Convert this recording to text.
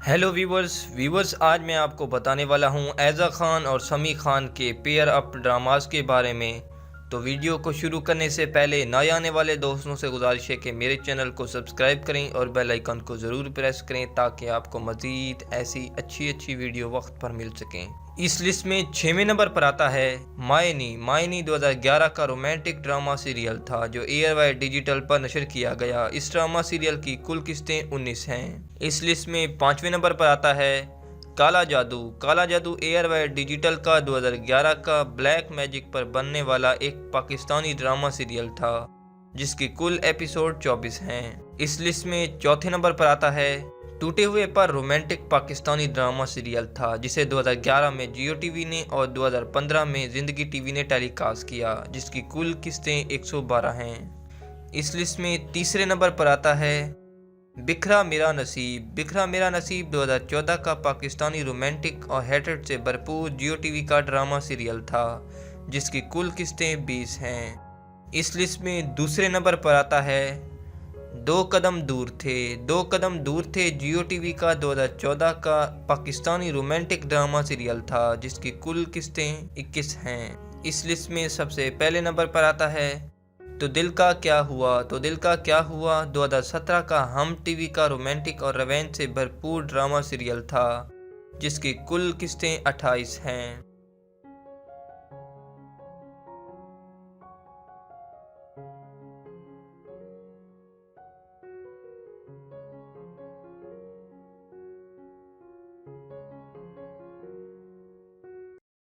Hello viewers आज मैं आपको बताने वाला हूं ऐज़ा खान और समी खान के पेयर अप ड्रामास के बारे में। तो वीडियो को शुरू करने से पहले नए आने वाले दोस्तों से गुजारिश है कि मेरे चैनल को सब्सक्राइब करें और बेल आइकन को ज़रूर प्रेस करें ताकि आपको मज़ीद ऐसी अच्छी वीडियो वक्त पर मिल सकें। इस लिस्ट में 6वें नंबर पर आता है मायनी 2011 का रोमांटिक ड्रामा सीरियल था जो एयरवाई डिजिटल पर नशर किया गया। इस ड्रामा सीरियल की कुल किस्तें 19 हैं। इस लिस्ट में 5वें नंबर पर आता है काला जादू एयरवाई डिजिटल का 2011 का ब्लैक मैजिक पर बनने वाला एक पाकिस्तानी ड्रामा सीरियल था जिसकी कुल एपिसोड 24 हैं। इस लिस्ट में चौथे नंबर पर आता है टूटे हुए पर रोमांटिक पाकिस्तानी ड्रामा सीरियल था जिसे 2011 में जियो टीवी ने और 2015 में जिंदगी टीवी ने टेलीकास्ट किया जिसकी कुल किस्तें 112 हैं। इस लिस्ट में तीसरे नंबर पर आता है बिखरा मेरा नसीब 2014 का पाकिस्तानी रोमांटिक और हेटेड से भरपूर जियो टीवी का ड्रामा सीरियल था जिसकी कुल किस्तें 20 हैं। इस लिस्ट में दूसरे नंबर पर आता है दो कदम दूर थे जियो टीवी का 2014 का पाकिस्तानी रोमांटिक ड्रामा सीरियल था जिसकी कुल किस्तें 21 हैं। इस लिस्ट में सबसे पहले नंबर पर आता है तो दिल का क्या हुआ 2017 का हम टीवी का रोमांटिक और रवेंज से भरपूर ड्रामा सीरियल था जिसकी कुल किस्तें 28 हैं।